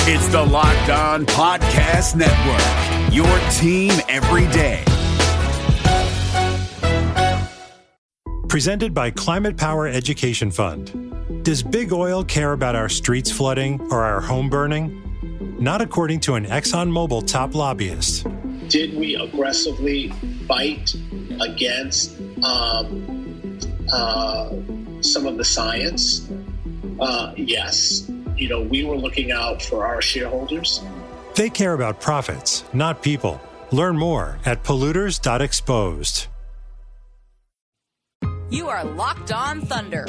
It's the Locked On Podcast Network, your team every day. Presented by Climate Power Education Fund. Does big oil care about our streets flooding or our home burning? Not according to an ExxonMobil top lobbyist. Did we aggressively fight against some of the science? Yes. We were looking out for our shareholders. They care about profits, not people. Learn more at polluters.exposed. You are Locked On Thunder,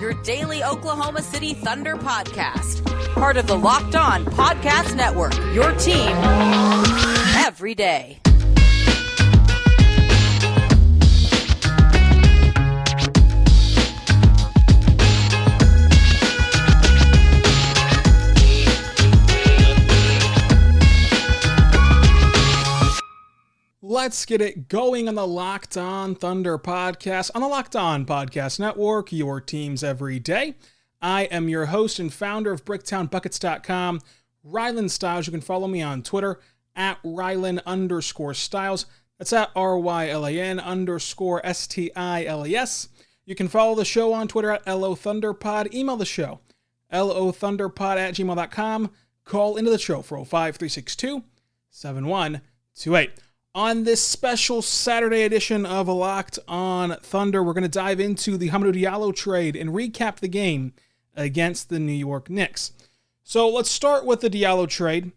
your daily Oklahoma City Thunder podcast. Part of the Locked On Podcast Network, your team every day. Let's get it going on the Locked On Thunder podcast on the Locked On Podcast Network, your teams every day. I am your host and founder of BricktownBuckets.com, Rylan Stiles. You can follow me on Twitter at Rylan_Stiles. That's at RYLAN_STILES. You can follow the show on Twitter at LOThunderPod. Email the show, LOThunderPod@gmail.com. Call into the show, 405-362-7128. On this special Saturday edition of Locked On Thunder, we're going to dive into the Hamidou Diallo trade and recap the game against the New York Knicks. So let's start with the Diallo trade.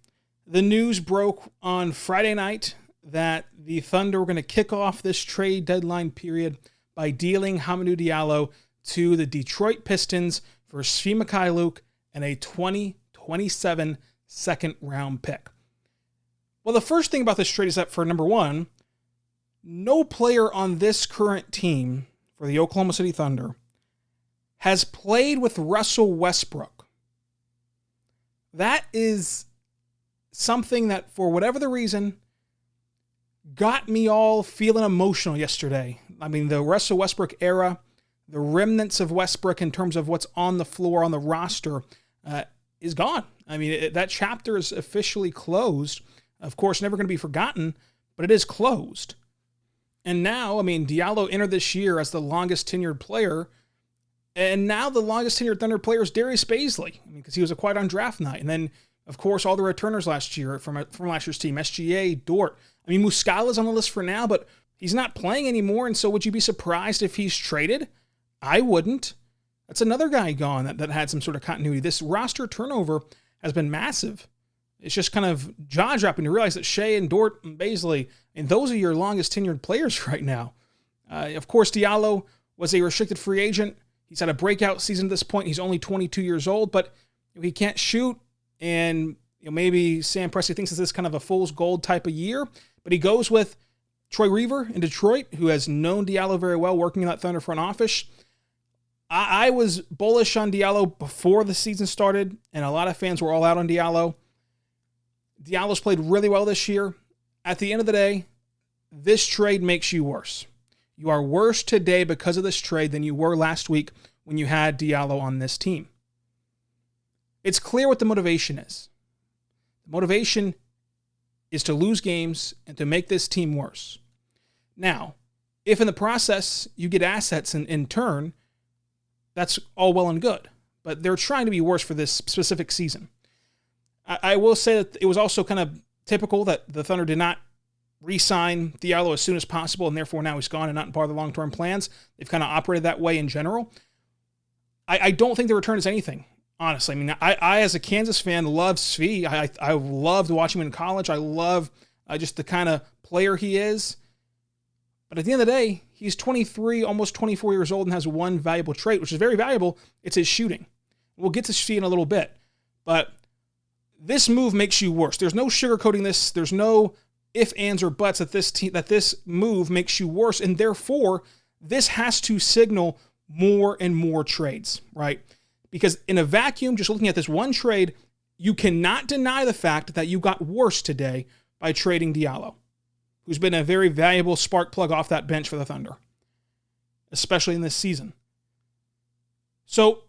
The news broke on Friday night that the Thunder were going to kick off this trade deadline period by dealing Hamidou Diallo to the Detroit Pistons for Svi Mykhailiuk and a 2027 second-round pick. Well, the first thing about this trade is that, for number one, no player on this current team for the Oklahoma City Thunder has played with Russell Westbrook. That is something that, for whatever the reason, got me all feeling emotional yesterday. I mean, the Russell Westbrook era, the remnants of Westbrook in terms of what's on the floor, on the roster, is gone. I mean, that chapter is officially closed. Of course, never going to be forgotten, but it is closed. And now, I mean, Diallo entered this year as the longest tenured player, and now the longest tenured Thunder player is Darius Bazley, because he was acquired on draft night. And then, of course, all the returners last year from last year's team, SGA, Dort. I mean, Muscala's on the list for now, but he's not playing anymore, and so would you be surprised if he's traded? I wouldn't. That's another guy gone that had some sort of continuity. This roster turnover has been massive. It's just kind of jaw-dropping to realize that Shea and Dort and Bazley, and those are your longest tenured players right now. Of course, Diallo was a restricted free agent. He's had a breakout season at this point. He's only 22 years old, but he can't shoot, and maybe Sam Presti thinks this is kind of a fool's gold type of year, but he goes with Troy Weaver in Detroit, who has known Diallo very well, working in that Thunder front office. I was bullish on Diallo before the season started, and a lot of fans were all out on Diallo. Diallo's played really well this year. At the end of the day, this trade makes you worse. You are worse today because of this trade than you were last week when you had Diallo on this team. It's clear what the motivation is. The motivation is to lose games and to make this team worse. Now, if in the process you get assets in turn, that's all well and good. But they're trying to be worse for this specific season. I will say that it was also kind of typical that the Thunder did not re-sign Diallo as soon as possible, and therefore now he's gone and not part of the long-term plans. They've kind of operated that way in general. I don't think the return is anything, honestly. I mean, I as a Kansas fan, love Svi. I loved watching him in college. I love just the kind of player he is. But at the end of the day, he's 23, almost 24 years old, and has one valuable trait, which is very valuable. It's his shooting. We'll get to Svi in a little bit. But this move makes you worse. There's no sugarcoating this. There's no ifs, ands, or buts that this move makes you worse, and therefore this has to signal more and more trades, right? Because in a vacuum, just looking at this one trade, you cannot deny the fact that you got worse today by trading Diallo, who's been a very valuable spark plug off that bench for the Thunder, especially in this season. So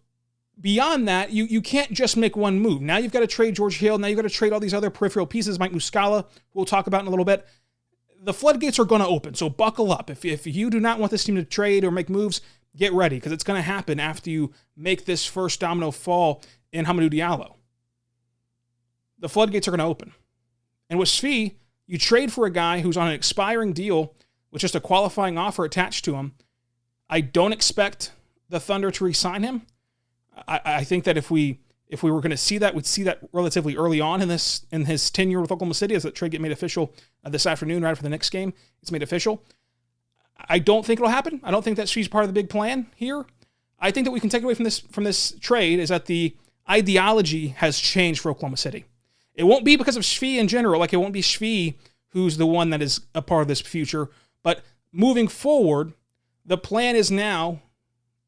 beyond that, you can't just make one move. Now you've got to trade George Hill. Now you've got to trade all these other peripheral pieces, Mike Muscala, who we'll talk about in a little bit. The floodgates are going to open, so buckle up. If you do not want this team to trade or make moves, get ready, because it's going to happen after you make this first domino fall in Hamidou Diallo. The floodgates are going to open. And with Svi, you trade for a guy who's on an expiring deal with just a qualifying offer attached to him. I don't expect the Thunder to re-sign him. I think that if we were going to see that, we'd see that relatively early on in his tenure with Oklahoma City, as the trade get made official this afternoon, right after the Knicks game. It's made official. I don't think it'll happen. I don't think that Svi's part of the big plan here. I think that we can take away from this trade is that the ideology has changed for Oklahoma City. It won't be because of Svi in general. Like, it won't be Svi who's the one that is a part of this future. But moving forward, the plan is now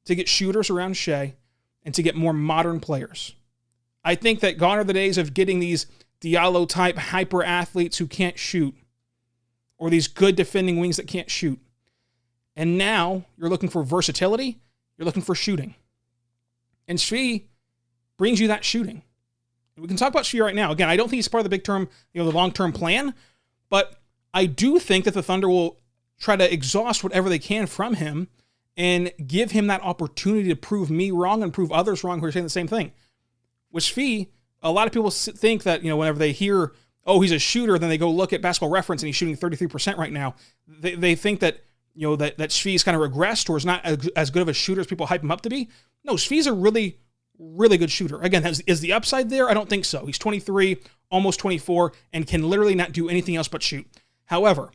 to get shooters around Shea and to get more modern players. I think that gone are the days of getting these Diallo-type hyper athletes who can't shoot, or these good defending wings that can't shoot. And now you're looking for versatility, you're looking for shooting. And Svi brings you that shooting. We can talk about Svi right now. Again, I don't think he's part of the big term, the long-term plan, but I do think that the Thunder will try to exhaust whatever they can from him and give him that opportunity to prove me wrong and prove others wrong who are saying the same thing. With Svi, a lot of people think that, whenever they hear, oh, he's a shooter, then they go look at Basketball Reference and he's shooting 33% right now. They think that, that Svi's kind of regressed or is not as good of a shooter as people hype him up to be. No, Svi's a really, really good shooter. Again, is the upside there? I don't think so. He's 23, almost 24, and can literally not do anything else but shoot. However,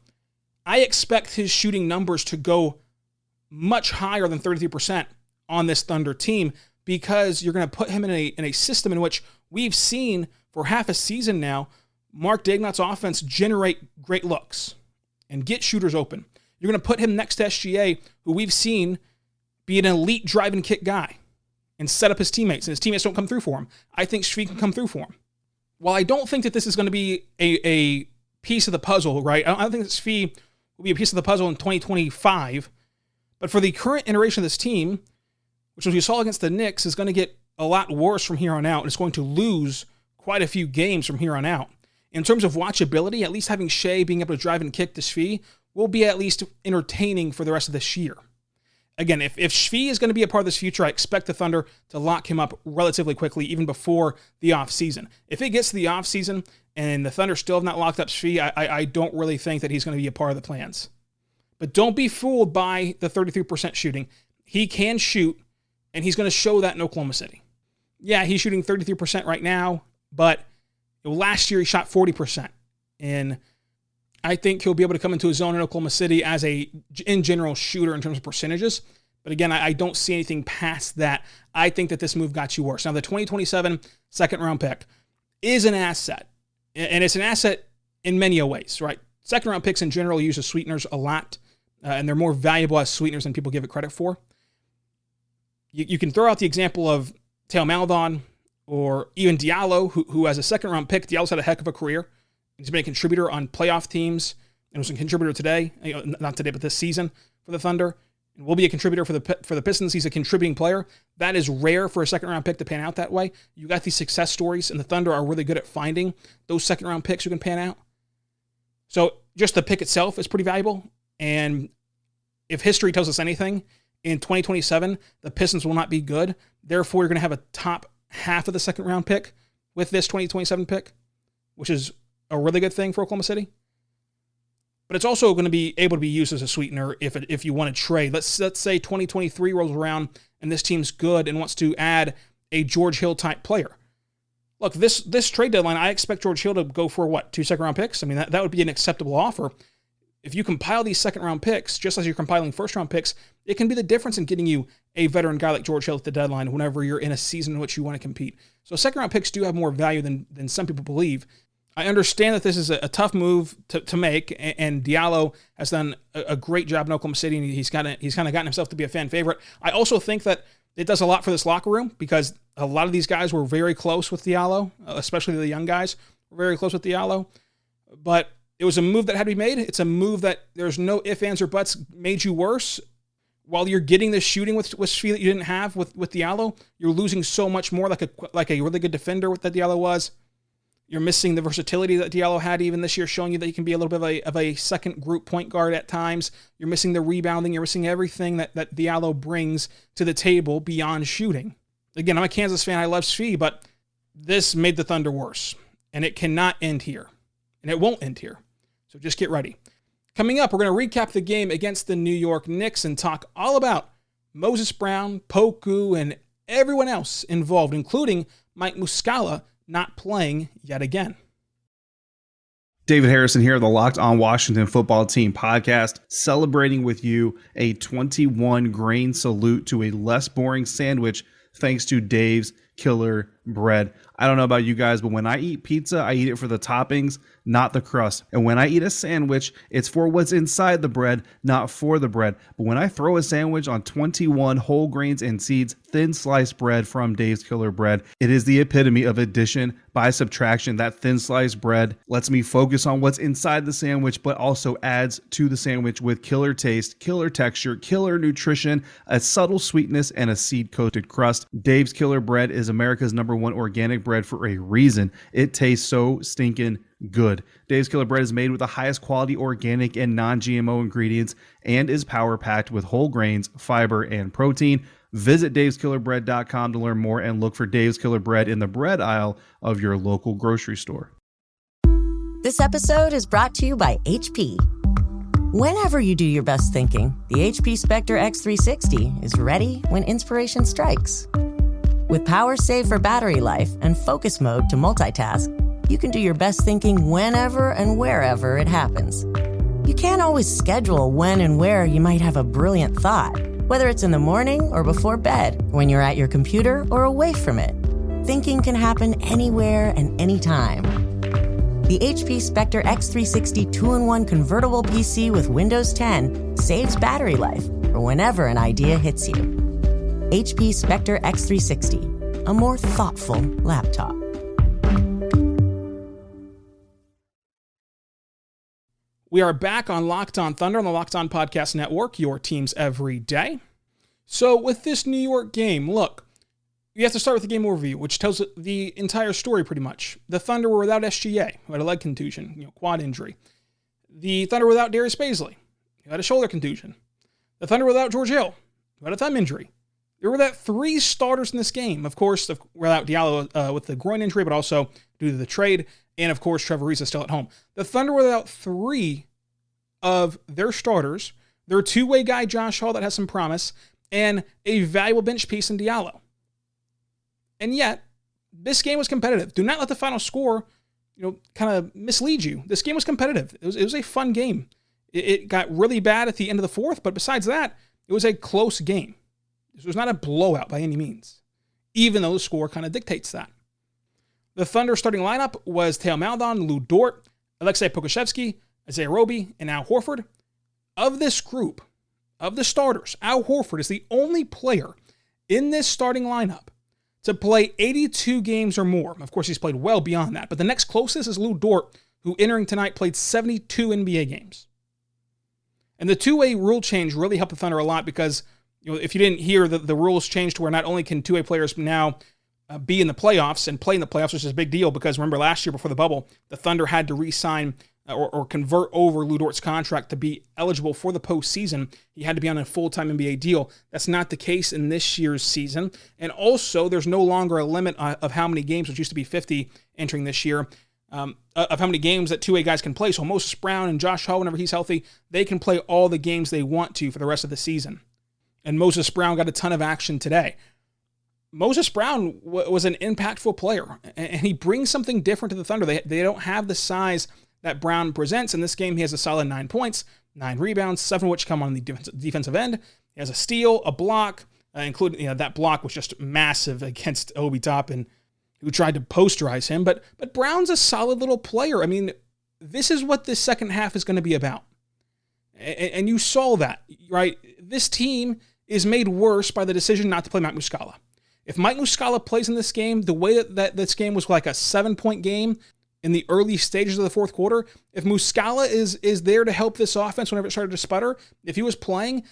I expect his shooting numbers to go much higher than 33% on this Thunder team, because you're going to put him in a system in which we've seen for half a season now Mark Dagnot's offense generate great looks and get shooters open. You're going to put him next to SGA, who we've seen be an elite drive and kick guy and set up his teammates, and his teammates don't come through for him. I think Svi can come through for him. While I don't think that this is going to be a piece of the puzzle, right? I don't think that Svi will be a piece of the puzzle in 2025, but for the current iteration of this team, which as we saw against the Knicks, is going to get a lot worse from here on out, and it's going to lose quite a few games from here on out. In terms of watchability, at least having Shea being able to drive and kick to Svi will be at least entertaining for the rest of this year. Again, if Svi is going to be a part of this future, I expect the Thunder to lock him up relatively quickly, even before the offseason. If it gets to the offseason and the Thunder still have not locked up Svi, I don't really think that he's going to be a part of the plans. But don't be fooled by the 33% shooting. He can shoot, and he's going to show that in Oklahoma City. Yeah, he's shooting 33% right now, but last year he shot 40%. And I think he'll be able to come into his zone in Oklahoma City as in general, shooter in terms of percentages. But again, I don't see anything past that. I think that this move got you worse. Now, the 2027 second-round pick is an asset, and it's an asset in many ways, right? Second-round picks in general use as sweeteners a lot, and they're more valuable as sweeteners than people give it credit for. You can throw out the example of Theo Maledon or even Diallo, who as a second-round pick, Diallo's had a heck of a career. He's been a contributor on playoff teams, and was a contributor today, not today, but this season for the Thunder, and will be a contributor for the Pistons. He's a contributing player. That is rare for a second-round pick to pan out that way. You got these success stories, and the Thunder are really good at finding those second-round picks who can pan out. So just the pick itself is pretty valuable, and if history tells us anything, in 2027, the Pistons will not be good. Therefore, you're going to have a top half of the second-round pick with this 2027 pick, which is a really good thing for Oklahoma City. But it's also going to be able to be used as a sweetener if you want to trade. Let's say 2023 rolls around and this team's good and wants to add a George Hill type player. Look, this trade deadline, I expect George Hill to go for 2 second-round picks? I mean, that would be an acceptable offer. If you compile these second-round picks, just as you're compiling first-round picks, it can be the difference in getting you a veteran guy like George Hill at the deadline whenever you're in a season in which you want to compete. So second-round picks do have more value than some people believe. I understand that this is a tough move to make, and Diallo has done a great job in Oklahoma City, and he's kind of gotten himself to be a fan favorite. I also think that it does a lot for this locker room, because a lot of these guys were very close with Diallo, especially the young guys were very close with Diallo. But it was a move that had to be made. It's a move that there's no ifs, ands, or buts made you worse. while you're getting the shooting with Svi that you didn't have with Diallo, you're losing so much more like a really good defender that Diallo was. You're missing the versatility that Diallo had even this year, showing you that he can be a little bit of a second group point guard at times. You're missing the rebounding. You're missing everything that Diallo brings to the table beyond shooting. Again, I'm a Kansas fan. I love Svi, but this made the Thunder worse. And it cannot end here. And it won't end here. So just get ready. Coming up, we're going to recap the game against the New York Knicks and talk all about Moses Brown, Poku, and everyone else involved, including Mike Muscala not playing yet again. David Harrison here, the Locked On Washington Football Team podcast, celebrating with you a 21-grain salute to a less boring sandwich thanks to Dave's Killer Bread. I don't know about you guys, but when I eat pizza, I eat it for the toppings, not the crust. And when I eat a sandwich, it's for what's inside the bread, not for the bread. But when I throw a sandwich on 21 whole grains and seeds, thin sliced bread from Dave's Killer Bread, it is the epitome of addition by subtraction. That thin sliced bread lets me focus on what's inside the sandwich, but also adds to the sandwich with killer taste, killer texture, killer nutrition, a subtle sweetness, and a seed-coated crust. Dave's Killer Bread is America's #1 organic bread for a reason. It tastes so stinking good. Dave's Killer Bread is made with the highest quality organic and non-GMO ingredients and is power-packed with whole grains, fiber, and protein. Visit daveskillerbread.com to learn more and look for Dave's Killer Bread in the bread aisle of your local grocery store. This episode is brought to you by HP. Whenever you do your best thinking, the HP Spectre X360 is ready when inspiration strikes. With power save for battery life and focus mode to multitask, you can do your best thinking whenever and wherever it happens. You can't always schedule when and where you might have a brilliant thought, whether it's in the morning or before bed, when you're at your computer or away from it. Thinking can happen anywhere and anytime. The HP Spectre X360 2-in-1 convertible PC with Windows 10 saves battery life for whenever an idea hits you. HP Spectre X360, a more thoughtful laptop. We are back on Locked On Thunder on the Locked On Podcast Network, your teams every day. So with this New York game, look, you have to start with the game overview, which tells the entire story pretty much. The Thunder were without SGA, who had a leg contusion, quad injury. The Thunder were without Darius Bazley, who had a shoulder contusion. The Thunder were without George Hill, who had a thumb injury. There were without 3 starters in this game. Of course, without Diallo with the groin injury, but also due to the trade. And of course, Trevor Ariza still at home. The Thunder were without 3 of their starters, their two-way guy, Josh Hall, that has some promise, and a valuable bench piece in Diallo. And yet, this game was competitive. Do not let the final score, kind of mislead you. This game was competitive. It was a fun game. It got really bad at the end of the fourth, but besides that, it was a close game. This was not a blowout by any means, even though the score kind of dictates that. The Thunder starting lineup was Theo Maledon, Lou Dort, Alexei Pokusevski, Isaiah Roby, and Al Horford. Of this group, of the starters, Al Horford is the only player in this starting lineup to play 82 games or more. Of course, he's played well beyond that, but the next closest is Lou Dort, who entering tonight played 72 NBA games. And the two-way rule change really helped the Thunder a lot because, if you didn't hear, the rules changed to where not only can two-way players now be in the playoffs and play in the playoffs, which is a big deal because remember last year before the bubble, the Thunder had to re-sign or convert over Lou Dort's contract to be eligible for the postseason. He had to be on a full-time NBA deal. That's not the case in this year's season. And also, there's no longer a limit of how many games, which used to be 50 entering this year, of how many games that two-way guys can play. So Moses Brown and Josh Hall, whenever he's healthy, they can play all the games they want to for the rest of the season. And Moses Brown got a ton of action today. Moses Brown was an impactful player, and he brings something different to the Thunder. They don't have the size that Brown presents. In this game, he has a solid 9 points, 9 rebounds, 7 of which come on the defensive end. He has a steal, a block, including that block was just massive against Obi Toppin, who tried to posterize him. But Brown's a solid little player. I mean, this is what this second half is going to be about. And you saw that, right? This team is made worse by the decision not to play Mike Muscala. If Mike Muscala plays in this game, the way that this game was like a 7-point game in the early stages of the fourth quarter, if Muscala is there to help this offense whenever it started to sputter, if he was playing,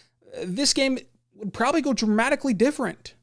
this game would probably go dramatically different,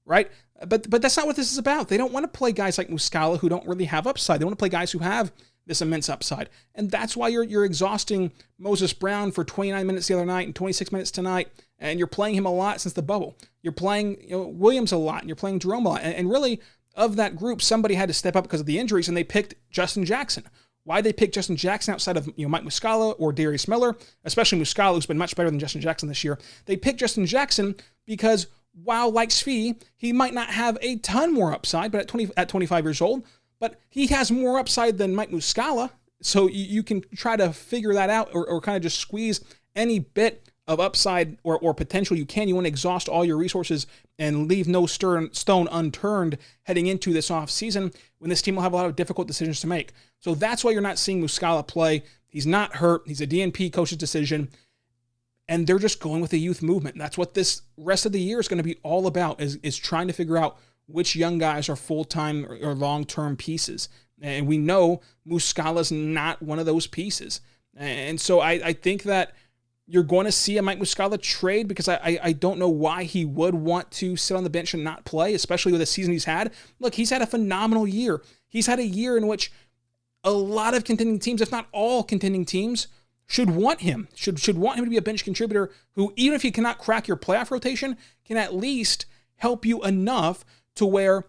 right? But that's not what this is about. They don't want to play guys like Muscala who don't really have upside. They want to play guys who have this immense upside. And that's why you're exhausting Moses Brown for 29 minutes the other night and 26 minutes tonight, and you're playing him a lot since the bubble. You're playing Williams a lot, and you're playing Jerome a lot. And really, of that group, somebody had to step up because of the injuries, and they picked Justin Jackson. Why they picked Justin Jackson outside of Mike Muscala or Darius Miller, especially Muscala, who's been much better than Justin Jackson this year. They picked Justin Jackson because while like Svi, he might not have a ton more upside, but at 25 years old, but he has more upside than Mike Muscala. So you can try to figure that out or kind of just squeeze any bit of upside or potential you can. You want to exhaust all your resources and leave no stone unturned heading into this offseason when this team will have a lot of difficult decisions to make. So that's why you're not seeing Muscala play. He's not hurt. He's a DNP coach's decision. And they're just going with the youth movement. That's what this rest of the year is going to be all about, is trying to figure out which young guys are full-time or long-term pieces. And we know Muscala's not one of those pieces. And so I think that you're going to see a Mike Muscala trade because I don't know why he would want to sit on the bench and not play, especially with the season he's had. Look, he's had a phenomenal year. He's had a year in which a lot of contending teams, if not all contending teams, should want him, should want him to be a bench contributor who, even if he cannot crack your playoff rotation, can at least help you enough to where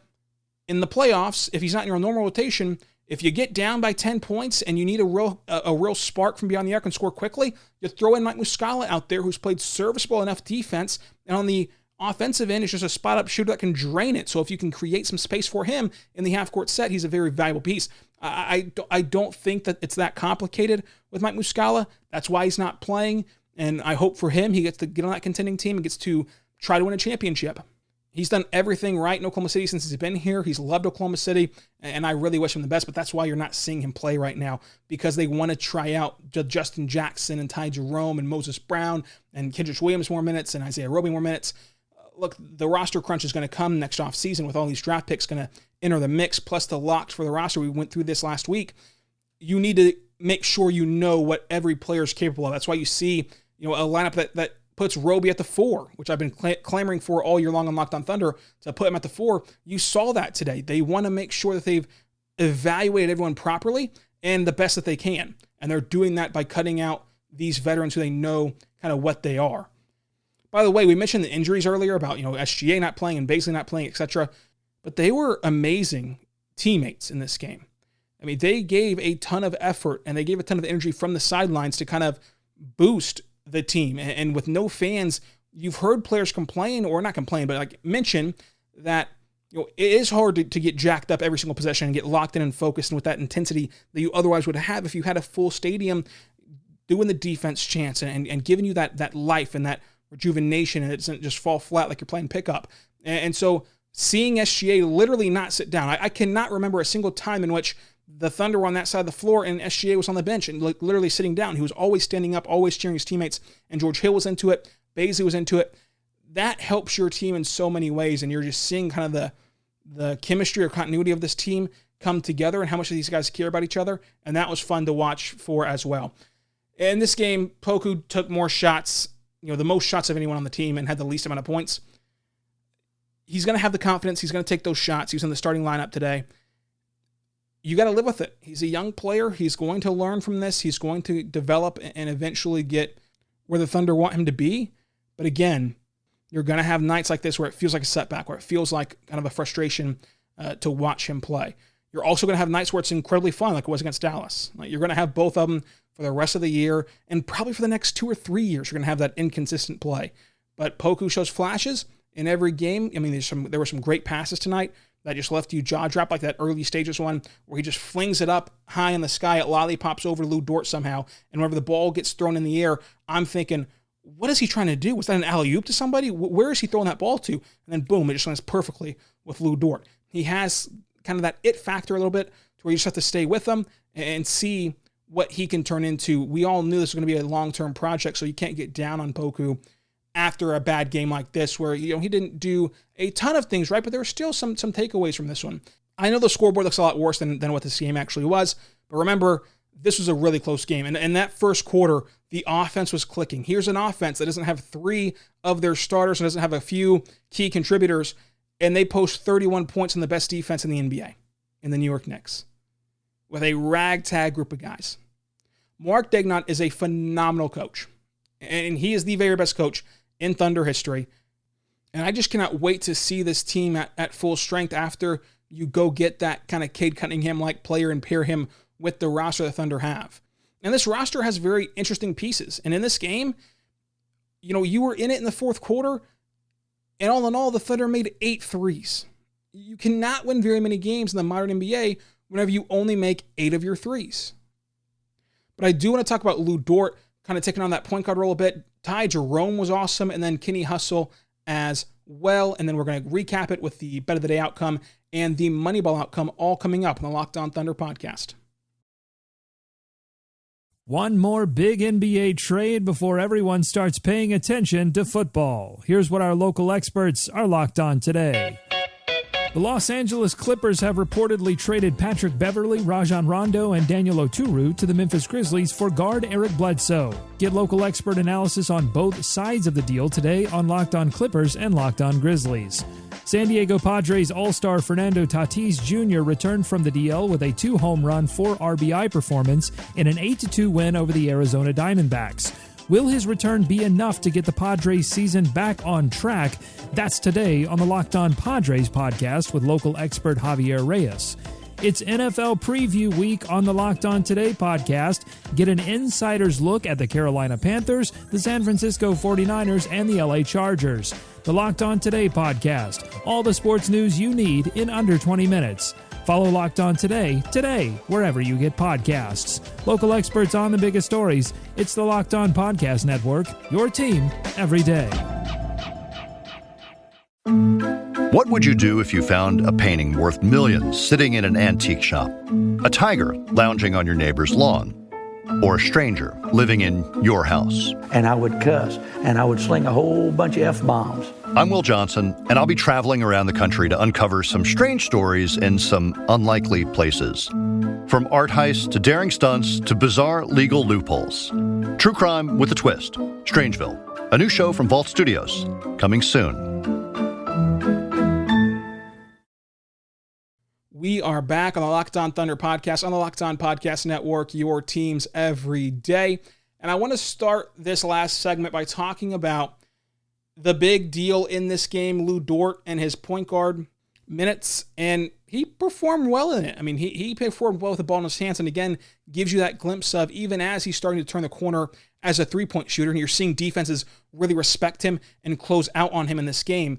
in the playoffs, if he's not in your normal rotation, if you get down by 10 points and you need a real spark from beyond the arc and score quickly, you throw in Mike Muscala out there who's played serviceable enough defense, and on the offensive end, it's just a spot-up shooter that can drain it. So if you can create some space for him in the half-court set, he's a very valuable piece. I don't think that it's that complicated with Mike Muscala. That's why he's not playing, and I hope for him he gets to get on that contending team and gets to try to win a championship. He's done everything right in Oklahoma City since he's been here. He's loved Oklahoma City, and I really wish him the best, but that's why you're not seeing him play right now, because they want to try out Justin Jackson and Ty Jerome and Moses Brown and Kendrick Williams more minutes and Isaiah Roby more minutes. Look, the roster crunch is going to come next offseason with all these draft picks going to enter the mix, plus the locks for the roster. We went through this last week. You need to make sure you know what every player is capable of. That's why you see a lineup that puts Roby at the 4, which I've been clamoring for all year long on Locked on Thunder to put him at the 4. You saw that today. They want to make sure that they've evaluated everyone properly and the best that they can. And they're doing that by cutting out these veterans who they know kind of what they are. By the way, we mentioned the injuries earlier about, SGA not playing and Baisley not playing, etc. But they were amazing teammates in this game. I mean, they gave a ton of effort and they gave a ton of energy from the sidelines to kind of boost the team. And with no fans, you've heard players complain, or not complain, but mention that it is hard to get jacked up every single possession and get locked in and focused and with that intensity that you otherwise would have if you had a full stadium doing the defense chance and giving you that life and that rejuvenation, and it doesn't just fall flat like you're playing pickup. And so seeing SGA literally not sit down, I cannot remember a single time in which the Thunder were on that side of the floor and SGA was on the bench and literally sitting down. He was always standing up, always cheering his teammates, and George Hill was into it. Baisley was into it. That helps your team in so many ways, and you're just seeing kind of the chemistry or continuity of this team come together and how much these guys care about each other, and that was fun to watch for as well. In this game, Poku took more shots, the most shots of anyone on the team, and had the least amount of points. He's going to have the confidence. He's going to take those shots. He was in the starting lineup today. You got to live with it. He's a young player. He's going to learn from this. He's going to develop and eventually get where the Thunder want him to be. But again, you're going to have nights like this where it feels like a setback, where it feels like kind of a frustration to watch him play. You're also going to have nights where it's incredibly fun, like it was against Dallas. You're going to have both of them for the rest of the year, and probably for the next 2 or 3 years, you're going to have that inconsistent play. But Poku shows flashes in every game. I mean, there were some great passes tonight that just left you jaw drop, like that early stages one where he just flings it up high in the sky. It lollipops over to Lou Dort somehow. And whenever the ball gets thrown in the air, I'm thinking, what is he trying to do? Was that an alley-oop to somebody? Where is he throwing that ball to? And then boom, it just lands perfectly with Lou Dort. He has kind of that it factor a little bit to where you just have to stay with him and see what he can turn into. We all knew this was going to be a long-term project, so you can't get down on Poku after a bad game like this where he didn't do a ton of things right, but there were still some takeaways from this one. I know the scoreboard looks a lot worse than what this game actually was, but remember, this was a really close game. And in that first quarter, the offense was clicking. Here's an offense that doesn't have 3 of their starters and doesn't have a few key contributors, and they post 31 points in the best defense in the NBA, in the New York Knicks, with a ragtag group of guys. Mark Daigneault is a phenomenal coach, and he is the very best coach in Thunder history. And I just cannot wait to see this team at full strength after you go get that kind of Cade Cunningham-like player and pair him with the roster the Thunder have. And this roster has very interesting pieces. And in this game, you were in it in the fourth quarter, and all in all, the Thunder made 8 threes. You cannot win very many games in the modern NBA whenever you only make 8 of your threes. But I do want to talk about Lou Dort kind of taking on that point guard role a bit. Ty Jerome was awesome, and then Kenny Hustle as well. And then we're going to recap it with the Bet of the Day outcome and the Moneyball outcome all coming up on the Locked On Thunder podcast. One more big NBA trade before everyone starts paying attention to football. Here's what our local experts are locked on today. The Los Angeles Clippers have reportedly traded Patrick Beverley, Rajon Rondo, and Daniel Oturu to the Memphis Grizzlies for guard Eric Bledsoe. Get local expert analysis on both sides of the deal today on Locked On Clippers and Locked On Grizzlies. San Diego Padres All-Star Fernando Tatis Jr. returned from the DL with a 2-home run, 4 RBI performance in an 8-2 win over the Arizona Diamondbacks. Will his return be enough to get the Padres season back on track? That's today on the Locked On Padres podcast with local expert Javier Reyes. It's NFL Preview Week on the Locked On Today podcast. Get an insider's look at the Carolina Panthers, the San Francisco 49ers, and the LA Chargers. The Locked On Today podcast. All the sports news you need in under 20 minutes. Follow Locked On Today, wherever you get podcasts. Local experts on the biggest stories. It's the Locked On Podcast Network, your team every day. What would you do if you found a painting worth millions sitting in an antique shop? A tiger lounging on your neighbor's lawn? Or a stranger living in your house? And I would cuss, and I would sling a whole bunch of F-bombs. I'm Will Johnson, and I'll be traveling around the country to uncover some strange stories in some unlikely places. From art heists to daring stunts to bizarre legal loopholes. True crime with a twist. Strangeville, a new show from Vault Studios, coming soon. We are back on the Locked On Thunder podcast on the Locked On Podcast Network, your teams every day. And I want to start this last segment by talking about the big deal in this game, Lou Dort and his point guard minutes. And he performed well in it. I mean, he performed well with the ball in his hands, and again, gives you that glimpse of even as he's starting to turn the corner as a three-point shooter, and you're seeing defenses really respect him and close out on him in this game.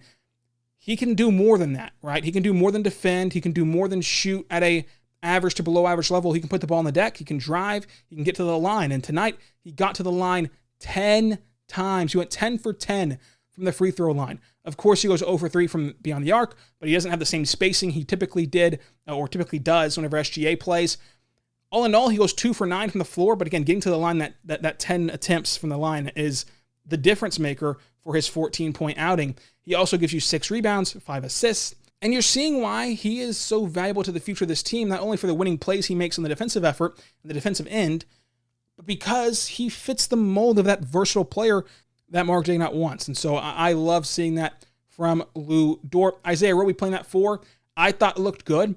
He can do more than that, right? He can do more than defend. He can do more than shoot at a average to below average level. He can put the ball on the deck. He can drive. He can get to the line. And tonight, he got to the line 10 times. He went 10 for 10 from the free throw line. Of course, he goes 0 for 3 from beyond the arc, but he doesn't have the same spacing he typically did or typically does whenever SGA plays. All in all, he goes 2 for 9 from the floor, but again, getting to the line, that 10 attempts from the line is the difference maker for his 14-point outing. He also gives you 6 rebounds, 5 assists, and you're seeing why he is so valuable to the future of this team, not only for the winning plays he makes on the defensive effort and the defensive end, but because he fits the mold of that versatile player that Mark Daigneault wants. And so I love seeing that from Lou Dort. Isaiah Roby playing that 4, I thought it looked good.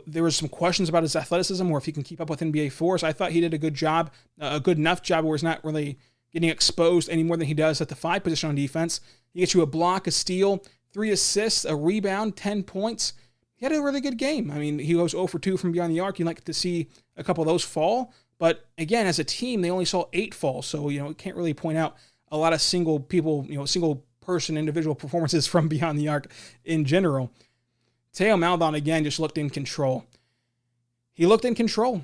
There was some questions about his athleticism or if he can keep up with NBA 4s. I thought he did a good job, a good enough job where he's not really getting exposed any more than he does at the 5 position on defense. He gets you a block, a steal, 3 assists, a rebound, 10 points. He had a really good game. I mean, he goes 0 for 2 from beyond the arc. You'd like to see a couple of those fall. But again, as a team, they only saw 8 fall. So, you can't really point out a lot of single people, single person individual performances from beyond the arc in general. Theo Maledon, again, just looked in control. He looked in control.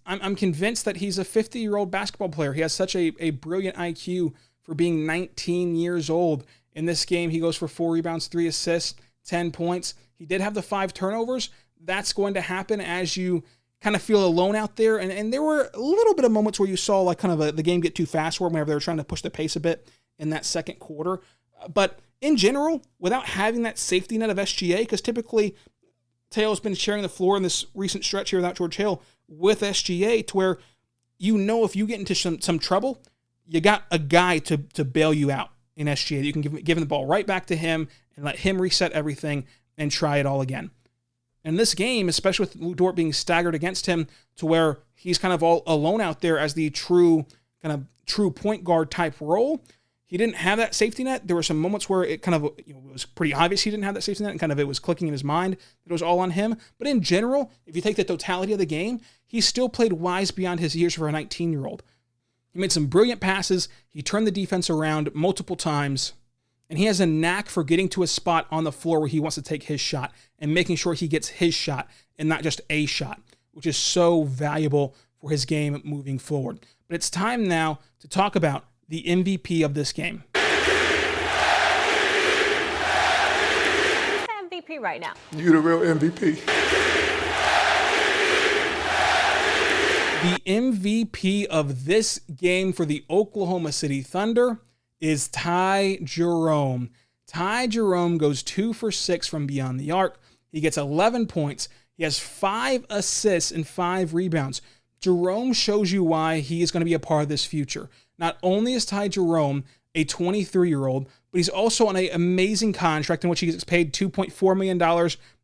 I'm convinced that he's a 50-year-old basketball player. He has such a brilliant IQ for being 19 years old. In this game, he goes for 4 rebounds, 3 assists, 10 points. He did have the 5 turnovers. That's going to happen as you kind of feel alone out there. And there were a little bit of moments where you saw like kind of the game get too fast for him whenever they were trying to push the pace a bit in that second quarter. But in general, without having that safety net of SGA, because typically Teo's been sharing the floor in this recent stretch here without George Hill with SGA, to where if you get into some trouble, you got a guy to bail you out in SGA. You can give him the ball right back to him and let him reset everything and try it all again. And this game, especially with Lou Dort being staggered against him, to where he's kind of all alone out there as the true point guard type role, he didn't have that safety net. There were some moments where it kind of it was pretty obvious he didn't have that safety net, and kind of it was clicking in his mind that it was all on him. But in general, if you take the totality of the game, he still played wise beyond his years for a 19-year-old. He made some brilliant passes. He turned the defense around multiple times. And he has a knack for getting to a spot on the floor where he wants to take his shot and making sure he gets his shot and not just a shot, which is so valuable for his game moving forward. But it's time now to talk about the MVP of this game. MVP right now. You the real MVP. The MVP of this game for the Oklahoma City Thunder is Ty Jerome. Ty Jerome goes 2 for 6 from beyond the arc. He gets 11 points. He has 5 assists and 5 rebounds. Jerome shows you why he is going to be a part of this future. Not only is Ty Jerome a 23-year-old, but he's also on an amazing contract in which he gets paid $2.4 million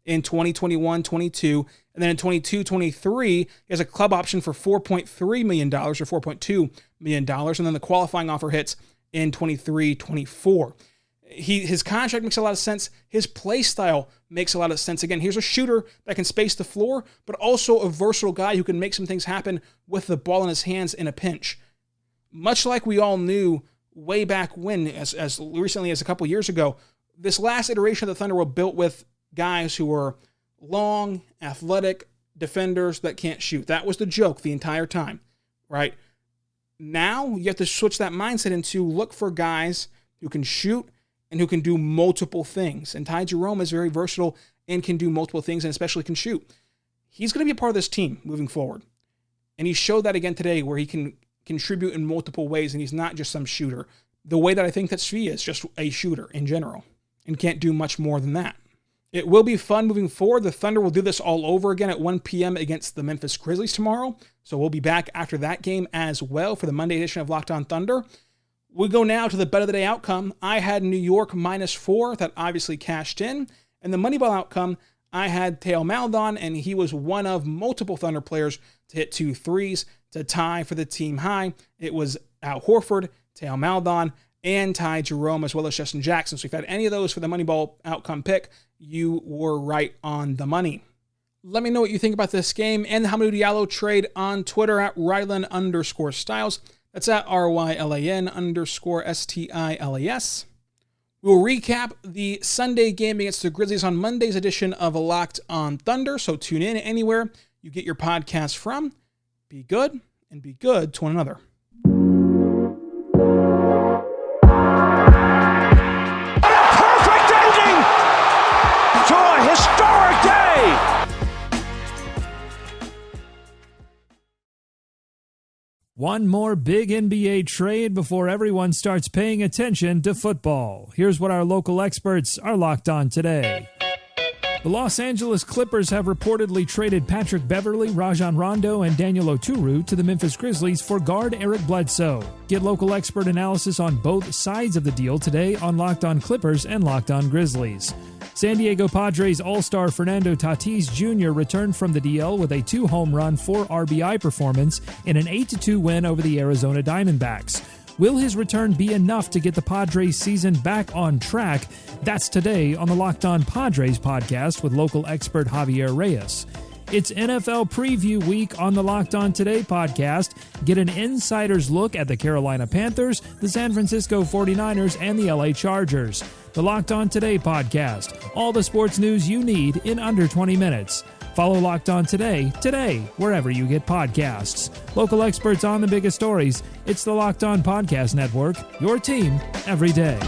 in 2021-22. And then in 22-23, he has a club option for $4.3 million or $4.2 million. And then the qualifying offer hits in 23-24. His contract makes a lot of sense. His play style makes a lot of sense. Again, here's a shooter that can space the floor, but also a versatile guy who can make some things happen with the ball in his hands in a pinch. Much like we all knew way back when, as recently as a couple years ago, this last iteration of the Thunder were built with guys who were long, athletic defenders that can't shoot. That was the joke the entire time, right? Now you have to switch that mindset into look for guys who can shoot and who can do multiple things. And Ty Jerome is very versatile and can do multiple things, and especially can shoot. He's going to be a part of this team moving forward. And he showed that again today, where he can contribute in multiple ways, and he's not just some shooter. The way that I think that Svi is just a shooter in general and can't do much more than that. It will be fun moving forward. The Thunder will do this all over again at 1 p.m. against the Memphis Grizzlies tomorrow. So we'll be back after that game as well for the Monday edition of Locked On Thunder. We go now to the bet of the day outcome. I had New York -4. That obviously cashed in. And the Moneyball outcome, I had Theo Maledon, and he was one of multiple Thunder players to hit 2 threes to tie for the team high. It was Al Horford, Theo Maledon, and Ty Jerome, as well as Justin Jackson. So if you had any of those for the Moneyball outcome pick, you were right on the money. Let me know what you think about this game and the Hamidou Diallo trade on Twitter at Rylan_Styles. That's at RYLAN_STILAS. We will recap the Sunday game against the Grizzlies on Monday's edition of Locked On Thunder. So tune in anywhere you get your podcast from. Be good and be good to one another. To a historic day! One more big NBA trade before everyone starts paying attention to football. Here's what our local experts are locked on today. The Los Angeles Clippers have reportedly traded Patrick Beverley, Rajon Rondo, and Daniel Oturu to the Memphis Grizzlies for guard Eric Bledsoe. Get local expert analysis on both sides of the deal today on Locked On Clippers and Locked On Grizzlies. San Diego Padres All-Star Fernando Tatis Jr. returned from the DL with a 2-home run, 4 RBI performance in an 8-2 win over the Arizona Diamondbacks. Will his return be enough to get the Padres season back on track? That's today on the Locked On Padres podcast with local expert Javier Reyes. It's NFL preview week on the Locked On Today podcast. Get an insider's look at the Carolina Panthers, the San Francisco 49ers, and the LA Chargers. The Locked On Today podcast. All the sports news you need in under 20 minutes. Follow Locked On today, wherever you get podcasts. Local experts on the biggest stories. It's the Locked On Podcast Network, your team every day.